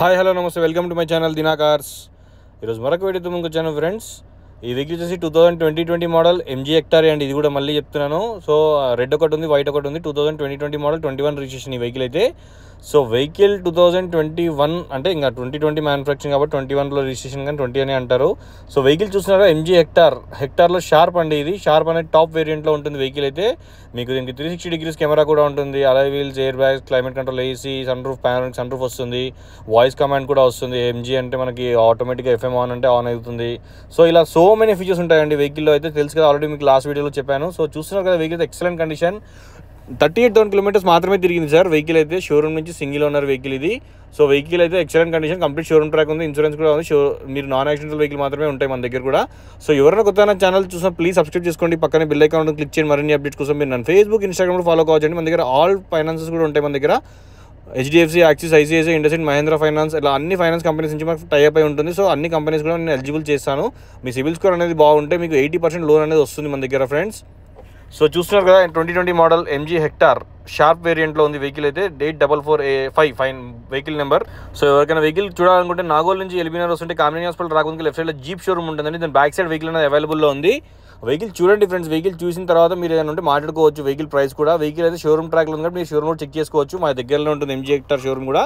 Hi hello నమస్తే welcome to my channel దినాకార్స్. ఈరోజు మరొక వీడియోతో ముందుకు వచ్చాను ఫ్రెండ్స్. ఈ వెహికల్ వచ్చేసి 2020 మోడల్ MG హెక్టార్ అండి. ఇది కూడా మళ్ళీ చెప్తున్నాను. సో రెడ్ ఒకటి ఉంది, వైట్ ఒకటి ఉంది. 2020 మోడల్ 21 రిజిస్ట్రేషన్ ఈ వెహికల్ అయితే. సో వెహికల్ 2021 అంటే ఇంకా 2020 మ్యానుఫ్యాక్చరింగ్ కాబట్టి 21లో రిజిస్ట్రేషన్ కానీ 20 అని అంటారు. సో వెహికల్ చూస్తున్నారా, MG హెక్టార్లో షార్ప్ అండి. ఇది షార్ప్ అనేది టాప్ వేరియంట్లో ఉంటుంది వెహికల్ అయితే. మీకు దీనికి 360 డిగ్రీస్ కెమెరా కూడా ఉంటుంది. Alloy wheels, air bags, climate control, AC, sun roof, panoramic sun roof వస్తుంది. వాయిస్ కమాండ్ కూడా వస్తుంది. MG అంటే మనకి ఆటోమేటిక్గా FM ఆన్ అంటే ఆన్ అవుతుంది. సో ఇలా సో మెనీ ఫీచర్స్ ఉంటాయండి వెహికల్లో అయితే. తెలుసు కదా, ఆల్రెడీ మీకు లాస్ట్ వీడియోలో చెప్పాను. సో చూస్తున్నారు కదా, వెహికల్ ఎక్సలెంట్ కండిషన్. 38,000 కిలోమీటర్స్ మాత్రమే తిరిగింది సార్ వెహికల్ అయితే. షోరూమ్ నుంచి సింగిల్ ఓనర్ వెహికల్ ఇది. సో వెహికల్ అయితే excellent condition, complete showroom track ఉంది, ఇన్సూరెన్స్ కూడా ఉంది. మీరు నాన్ యాక్సిడెంటల్ వెహికల్ మాత్రమే ఉంటాయి మన దగ్గర కూడా. సో ఎవరైనా కొత్త ఛానల్ చూసినా ప్లీజ్ సబ్స్క్రైబ్ చేసుకోండి, పక్కనే బెల్ ఐకాన్ క్లిక్ చేయండి. మరిన్ని అప్డేట్స్ కోసం మీరు నన్ను ఫేస్బుక్, ఇన్స్టాగ్రామ్లో ఫాలో కావచ్చండి. మన దగ్గర ఆల్ ఫైనాన్సెస్ కూడా ఉంటాయి మన దగ్గర. HDFC, Axis, ICICI, IndusInd, Mahindra finance, ఇలా అన్ని ఫైనాన్స్ కంపెనీస్ నుంచి మనకు టైఅప్ అయి ఉంటుంది. సో అన్ని కంపెనీస్ కూడా నేను ఎలిజిబుల్ చేస్తాను. మీ సిబిల్ స్కోర్ అనేది బాగుంటే మీకు 80% లోన్ అనేది వస్తుంది మన దగ్గర ఫ్రెండ్స్. సో చూస్తున్నారు కదా, 2020 మోడల్ MG హెక్టార్ షార్ప్ వేరియంట్లో ఉంది వెహికల్ అయితే. 8445 ఫైన్ వెహికల్ నెంబర్. సో ఎవరికైనా వెహికల్ చూడాలనుకుంటే నాగోల్ నుంచి ఎల్బీనగర్ వస్తుంటే కామినీ హాస్పిటల్ రాకుండా లెఫ్ట్ సైడ్లో జీప్ షోరూమ్ ఉంటుందండి. దాని బ్యాక్ సైడ్ వెహికల్ అనేది అవైలబుల్లో ఉంది. వెహికల్ చూడండి ఫ్రెండ్స్. వెహికల్ చూసిన తర్వాత మీరు ఏదైనా ఉంటే మాట్లాడుకోవచ్చు వెహికల్ ప్రైస్ కూడా. వెహికల్ అయితే షోరూమ్ ట్రాక్లో ఉంది కాబట్టి మీరు షోరూమ్ కూడా చెక్ చేసుకోవచ్చు. మా దగ్గరలో ఉంటుంది MG హెక్టార్ షోరూమ్ కూడా.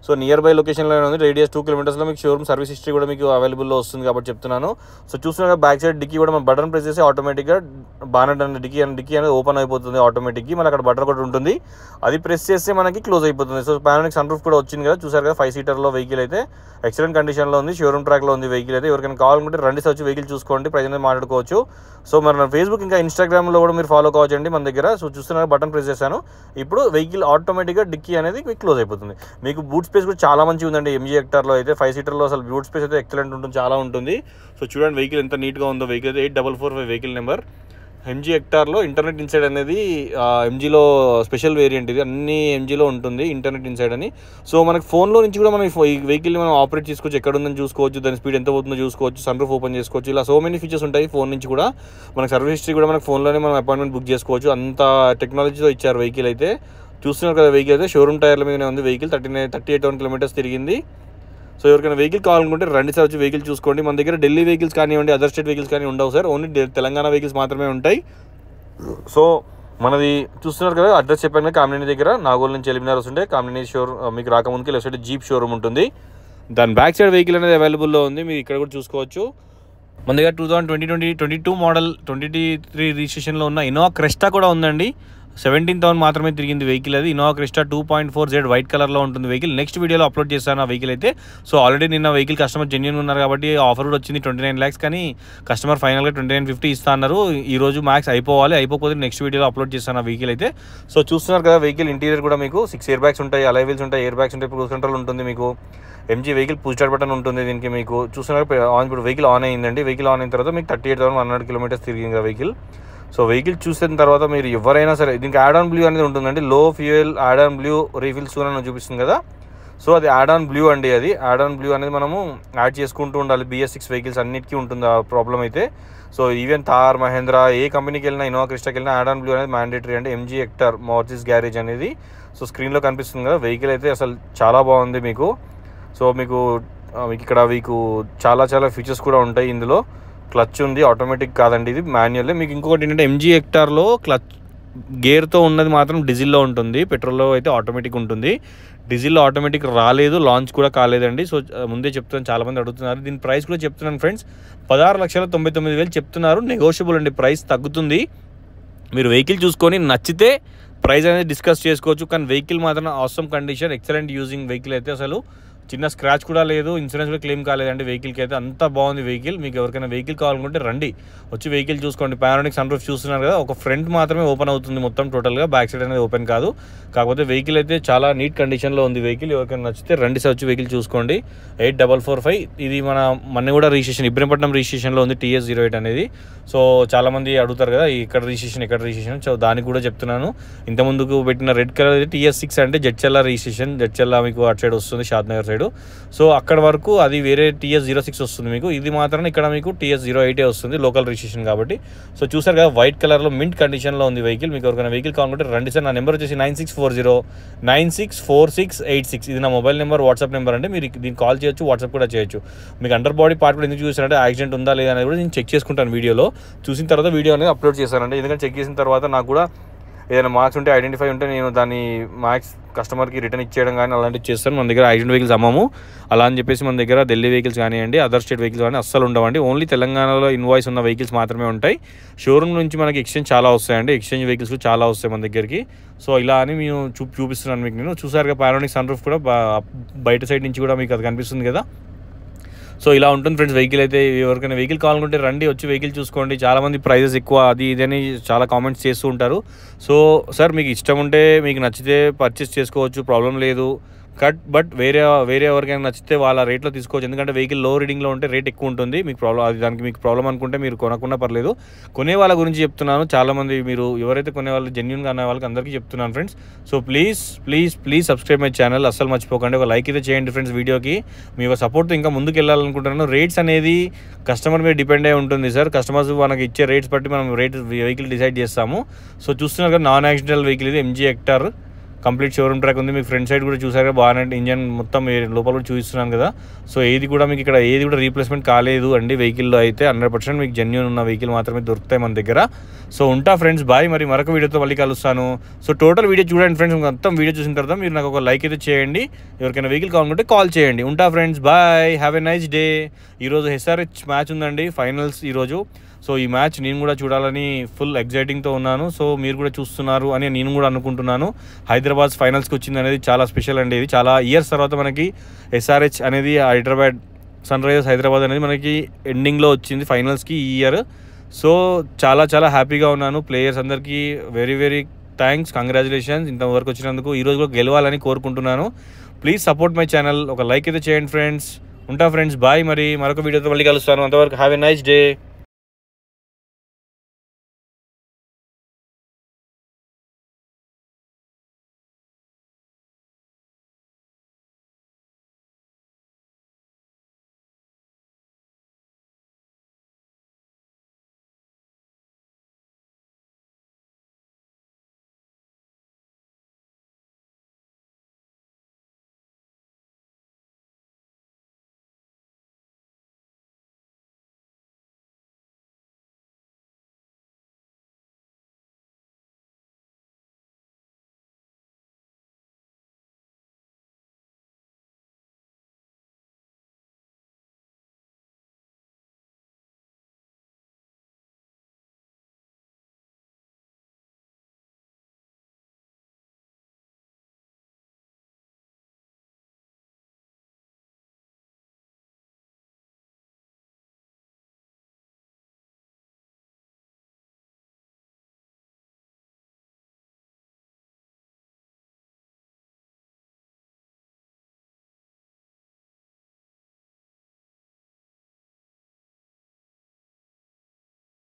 సో నియర్ బై లొకేషన్లో ఉంది. రేడియస్ 2 కిలోమీటర్స్లో మీకు షోరూమ్ సర్వీస్ హిస్టరీ కూడా మీకు అవైలబుల్లో వస్తుంది కాబట్టి చెప్తున్నాను. సో చూస్తున్నారు బ్యాక్ సైడ్ డిక్కీ కూడా మనం బటన్ ప్రెస్ చేసి ఆటోమేటిక్గా బానెట్ అనేది డిక్కీ అనేది ఓపెన్ అయిపోతుంది ఆటోమేటిక్గా. మనకి అక్కడ బటన్ ఒకటి ఉంటుంది, అది ప్రెస్ చేస్తే మనకి క్లోజ్ అయిపోతుంది. సో పానోరామిక్ సన్ రూఫ్ కూడా వచ్చింది కదా, చూసారు కదా. 5 సీటర్లో వెహికల్ అయితే ఎక్సలెంట్ కండిషన్లో ఉంది. షోరూమ్ ట్రాక్లో ఉంది వెహికల్ అయితే. ఎవరికైనా కావాలనుకుంటే రండి వచ్చి వెహికల్ చూసుకోండి, ప్రైస్ అనేది మాట్లాడుకోవచ్చు. సో మరి నా ఫేస్బుక్ ఇంకా ఇన్స్టాగ్రామ్లో కూడా మీరు ఫాలో కావచ్చండి మన దగ్గర. సో చూస్తున్నారు బటన్ ప్రెస్ చేశాను, ఇప్పుడు వెహికల్ ఆటోమేటిక్గా డిక్కీ అనేది క్లోజ్ అయిపోతుంది. మీకు బూట్ స్పేస్ కూడా చాలా మంచిగా ఉందండి MG హెక్టార్లో అయితే. 5 సీటర్లో అసలు బూట్ స్పేస్ అయితే ఎక్సలెంట్ ఉంటుంది, చాలా ఉంటుంది. సో చూడండి వెహికల్ ఎంత నీట్గా ఉందో. వెహికల్ అయితే 8445 వెహికల్ నెంబర్. MG హెక్టార్లో ఇంటర్నెట్ ఇన్సైడ్ అనేది MGలో స్పెషల్ వేరియంట్ ఇది. అన్ని MGలో ఉంటుంది ఇంటర్నెట్ ఇన్సైడ్ అని. సో మనకి ఫోన్లో నుంచి కూడా మనం ఈ వెహికల్ని మనం ఆపరేట్ చేసుకోవచ్చు, ఎక్కడ ఉందని చూసుకోవచ్చు, దాని స్పీడ్ ఎంత పోతుందో చూసుకోవచ్చు, సన్ రూఫ్ ఓపెన్ చేసుకోవచ్చు. ఇలా సో మెనీ ఫీచర్స్ ఉంటాయి ఫోన్ నుంచి కూడా. మనకి సర్వీస్ హిస్టరీ కూడా మనకి ఫోన్లోనే మనం అపాయింట్మెంట్ బుక్ చేసుకోవచ్చు. అంత టెక్నాలజీతో ఇచ్చారు వెహికల్ అయితే. చూస్తున్నారు కదా, వెహికల్ అయితే షోరూమ్ టైర్ల మీదనే ఉంది వెహికల్. 38,000 కిలోమీటర్స్ తిరిగింది. సో ఎవరికైనా వెహికల్ కావాలనుకుంటే రండి సార్ వచ్చి వెహికల్ చూసుకోండి. మన దగ్గర ఢిల్లీ వెహికల్స్ కానివ్వండి, అదర్ స్టేట్ వెహికల్స్ కానీ ఉండవు సార్, ఓన్లీ తెలంగాణ వెహికల్స్ మాత్రమే ఉంటాయి. సో మనది చూస్తున్నారు కదా, అడ్రస్ చెప్పాను కదా, కామినీ దగ్గర నాగోల్ నుంచి ఎల్బీనగర్ వస్తుంటే కామినీ షోరూమ్ మీకు రాకముందుకి లెఫ్ట్ సైడ్ జీప్ షోరూమ్ ఉంటుంది. దాని బ్యాక్ సైడ్ వెహికల్ అనేది అవైలబుల్లో ఉంది, మీరు ఇక్కడ కూడా చూసుకోవచ్చు. మన దగ్గర 2022 మోడల్ 23 రిజిస్ట్రేషన్లో ఉన్న ఇన్నోవా క్రెస్టా కూడా ఉందండి. 17,000 మాత్రమే తిరిగింది వెహికల్ అది. ఇన్నోవా క్రెస్టా 2.4Z వైట్ కలర్లో ఉంటుంది వెహికల్. నెక్స్ట్ వీడియోలో అప్లోడ్ చేస్తాను ఆ వెహికల్ అయితే. సో ఆల్రెడీ నిన్న వెహికల్ కస్టమర్ జెన్యూన్ ఉన్నారు కాబట్టి ఆఫర్ కూడా వచ్చింది 29 lakhs, కానీ కస్టమర్ ఫైనల్గా 2950 ఇస్తా అన్నారు. ఈ రోజు మ్యాక్స్ అయిపోకపోతే నెక్స్ట్ వీడియోలో అప్లోడ్ చేస్తాను ఆ వెహికల్ అయితే. సో చూస్తున్నారు కదా, వెహికల్ ఇంటీరియర్ కూడా మీకు 6 ఎయిర్ బ్యాగ్స్ ఉంటాయి, అలాయ్ వీల్స్ ఉంటాయి, ఎయిర్ బ్యాగ్స్ ఉంటాయి, క్రూజ్ కంట్రోల్ ఉంటుంది మీకు. MG vehicle push start button ఉంటుంది దీనికి మీకు. చూస్తున్నారు ఇప్పుడు వెహికల్ ఆన్ అయిందండి. వెహికల్ ఆన్ అయిన తర్వాత మీకు 38,100 కిలోమీటర్స్ తిరిగింది ఆ వెహికల్. సో వెహికల్ చూసిన తర్వాత మీరు ఎవరైనా సరే, దీనికి యాడ్ ఆన్ బ్లూ అనేది ఉంటుందండి. లో fuel add on blue refill soon అని చూపిస్తుంది కదా. సో అది యాడ్ ఆన్ బ్లూ అండి. అది యాడ్ ఆన్ బ్లూ అనేది మనము యాడ్ చేసుకుంటూ ఉండాలి. BS6 వెహికల్స్ అన్నిటికీ ఉంటుంది ఆ ప్రాబ్లం అయితే. సో ఈవెన్ థార్, మహేంద్ర, ఏ కంపెనీకి వెళ్ళినా, ఇన్నోవా క్రిస్టాకి వెళ్ళినా యాడ్ ఆన్ బ్లూ అనేది మ్యాండేటరీ అంటే MG హెక్టార్ మార్చిస్ గ్యారేజ్ అనేది. సో స్క్రీన్లో కనిపిస్తుంది కదా, వెహికల్ అయితే అసలు చాలా బాగుంది మీకు. సో మీకు ఇక్కడ మీకు చాలా ఫీచర్స్ కూడా ఉంటాయి ఇందులో. క్లచ్ ఉంది, ఆటోమేటిక్ కాదండి, ఇది మాన్యువల్. మీకు ఇంకొకటి ఏంటంటే MG హెక్టార్లో క్లచ్ గేర్తో ఉన్నది మాత్రం డీజిల్లో ఉంటుంది, పెట్రోల్లో అయితే ఆటోమేటిక్ ఉంటుంది. డీజిల్లో ఆటోమేటిక్ రాలేదు, లాంచ్ కూడా కాలేదండి. సో ముందే చెప్తున్నాను, చాలామంది అడుగుతున్నారు. దీని ప్రైస్ కూడా చెప్తున్నాను ఫ్రెండ్స్, 16,99,000 చెప్తున్నారు. నెగోషియబుల్ అండి, ప్రైస్ తగ్గుతుంది. మీరు వెహికల్ చూసుకొని నచ్చితే ప్రైస్ అనేది డిస్కస్ చేసుకోవచ్చు. కానీ వెహికల్ మాత్రం awesome condition, excellent using vehicle అయితే. అసలు చిన్న స్క్రాచ్ కూడా లేదు, ఇన్సూరెన్స్ కూడా క్లెయిమ్ కాలేదండి వెహికల్కి అయితే. అంత బాగుంది వెహికల్. మీకు ఎవరికైనా వెహికల్ కావాలనుకుంటే రండి వచ్చి వెహికల్ చూసుకోండి. పానోరామిక్ సన్ రూఫ్ చూస్తున్నారు కదా, ఒక ఫ్రంట్ మాత్రమే ఓపెన్ అవుతుంది మొత్తం టోటల్గా, బ్యాక్ సైడ్ అనేది ఓపెన్ కాదు. కాకపోతే వెహికల్ అయితే చాలా నీట్ కండిషన్లో ఉంది వెహికల్. ఎవరికైనా నచ్చితే రండి సార్ వచ్చి వెహికల్ చూసుకోండి. 8445 ఇది మన కూడా రిజిస్ట్రేషన్ ఇబ్రహీంపట్నం రిజిస్ట్రేషన్లో ఉంది, TS08 అనేది. సో చాలామంది అడుగుతారు కదా ఎక్కడ రిజిస్ట్రేషన్. సో దానికి కూడా చెప్తున్నాను. ఇంతకుముందుకు పెట్టిన రెడ్ కలర్ TS6 అంటే జడ్చర్ల రిజిస్ట్రేషన్. జడ్చర్ల మీకు అటు సైడ్ వస్తుంది, షాద్నగర్ సైడ్. సైడ్. సో అక్కడ వరకు అది వేరే TS06 వస్తుంది మీకు. ఇది మాత్రం ఇక్కడ మీకు TS08 వస్తుంది లోకల్ రిజిస్ట్రేషన్ కాబట్టి. సో చూసారు కదా వైట్ కలర్లో మింట్ కండిషన్లో ఉంది వెహికల్. మీకు ఎవరికైనా వెహికల్ కావాలంటే రండి సార్. నా నెంబర్ వచ్చేసి 9640964686. ఇది నా మొబైల్ నెంబర్, వాట్సాప్ నెంబర్ అంటే మీరు దీన్ని కాల్ చేయొచ్చు, వాట్సాప్ కూడా చేయొచ్చు. మీకు అండర్ బాడీ పార్ట్ కూడా ఎందుకు చూసారంటే యాక్సిడెంట్ ఉందా లేదా అనేది కూడా నేను చెక్ చేసుకుంటాను వీడియోలో. చూసిన తర్వాత వీడియో అనేది అప్లోడ్ చేశానంటే ఎందుకంటే చెక్ చేసిన తర్వాత నాకు కూడా ఏదైనా మార్క్స్ ఉంటే ఐడెంటిఫై ఉంటే నేను దాన్ని మార్క్స్ కస్టమర్కి రిటర్న్ ఇచ్చేయడం కానీ అలాంటివి చేస్తాను. మన దగ్గర యాక్సిడెంట్ వెహికల్స్ అమ్మము. అలా అని చెప్పేసి మన దగ్గర ఢిల్లీ వెహికల్స్ కానివ్వండి, అదర్ స్టేట్ వెహికల్స్ కానీ అస్సలు ఉండవండి. ఓన్లీ తెలంగాణలో ఇన్వాయిస్ ఉన్న వెహికల్స్ మాత్రమే ఉంటాయి. షోరూమ్ నుంచి మనకి ఎక్స్చేంజ్ చాలా వస్తాయండి. ఎక్స్చేంజ్ వెహికల్స్ చాలా వస్తాయి మన దగ్గరికి. సో ఇలా అని మేము చూపిస్తున్నాను మీకు. నేను చూసారుగా పానోరామిక్ సన్ రూఫ్ కూడా బయట సైడ్ నుంచి కూడా మీకు అది కనిపిస్తుంది కదా. సో ఇలా ఉంటుంది ఫ్రెండ్స్ వెహికల్ అయితే. ఎవరికైనా వెహికల్ కావాలనుకుంటే రండి, వచ్చి వెహికల్ చూసుకోండి. చాలామంది ప్రైజెస్ ఎక్కువ అది ఇది అని చాలా కామెంట్స్ చేస్తూ ఉంటారు. సో సార్ మీకు ఇష్టం ఉంటే మీకు నచ్చితే పర్చేస్ చేసుకోవచ్చు, ప్రాబ్లం లేదు. బట్ వేరే ఎవరికైనా నచ్చితే వాళ్ళ రేట్లో తీసుకోవచ్చు. ఎందుకంటే వెహికల్ లో రీడింగ్లో ఉంటే రేట్ ఎక్కువ ఉంటుంది. మీకు ప్రాబ్లం అది దానికి మీకు ప్రాబ్లం అనుకుంటే మీరు కొనకుండా పర్లేదు. కొనే వాళ్ళ గురించి చెప్తున్నాను. చాలామంది మీరు ఎవరైతే కొనే వాళ్ళు జెన్యూన్గా అనే వాళ్ళకి అందరికీ చెప్తున్నాను friends. So please subscribe my channel. అస్సలు మర్చిపోకండి. ఒక లైక్ అయితే చేయండి ఫ్రెండ్స్ వీడియోకి. మీ సపోర్ట్ ఇంకా ముందుకు వెళ్ళాలనుకుంటున్నాను. రేట్స్ అనేది కస్టమర్ మీద డిపెండ్ అయి ఉంటుంది సార్. కస్టమర్స్ మనకి ఇచ్చే రేట్స్ బట్టి మనం వెహికల్ డిసైడ్ చేస్తాము. సో చూస్తున్నారు కదా నాన్ యాక్సిడెంటల్ వెహికల్ ఇది MG hectare. Complete showroom track ఉంది. మీకు ఫ్రంట్ సైడ్ కూడా చూసారు కదా బాగానే ఇంజన్ మొత్తం లోపల కూడా చూపిస్తున్నాను కదా. సో ఏది కూడా మీకు ఇక్కడ ఏది కూడా రీప్లేస్మెంట్ కాలేదు అండి వెహికల్లో అయితే. 100% మీకు జెన్యూన్ ఉన్న వెహికల్ మాత్రమే దొరుకుతాయి మన దగ్గర. సో ఉంటా ఫ్రెండ్స్, బాయ్. మరి మరొక వీడియోతో మళ్ళీ కలుస్తాను. సో టోటల్ వీడియో చూడండి ఫ్రెండ్స్. మొత్తం వీడియో చూసిన తర్వాత మీరు నాకు ఒక లైక్ అయితే చేయండి. ఎవరికైనా వెహికల్ కావాలంటే కాల్ చేయండి. ఉంటా friends, bye. Have a nice day. ఈరోజు SRH మ్యాచ్ ఉందండి, ఫైనల్స్ ఈరోజు. సో ఈ మ్యాచ్ నేను కూడా చూడాలని ఫుల్ ఎగ్జైటింగ్తో ఉన్నాను. సో మీరు కూడా చూస్తున్నారు అని నేను కూడా అనుకుంటున్నాను. హైదరాబాద్ ఫైనల్స్కి వచ్చింది అనేది చాలా స్పెషల్ అండి. ఇది చాలా ఇయర్స్ తర్వాత మనకి SRH అనేది హైదరాబాద్ సన్ రైజర్స్ హైదరాబాద్ అనేది మనకి ఎండింగ్లో వచ్చింది ఫైనల్స్కి ఈ ఇయర్. సో చాలా హ్యాపీగా ఉన్నాను. ప్లేయర్స్ అందరికీ వెరీ థ్యాంక్స్, కంగ్రాచులేషన్స్ ఇంతవరకు వచ్చినందుకు. ఈరోజు కూడా గెలవాలని కోరుకుంటున్నాను. Please support my channel. ఒక లైక్ అయితే చేయండి ఫ్రెండ్స్. ఉంటా ఫ్రెండ్స్, బాయ్. మరి మరొక వీడియోతో మళ్ళీ కలుస్తాను. అంతవరకు హ్యావ్ ఎ నైస్ డే.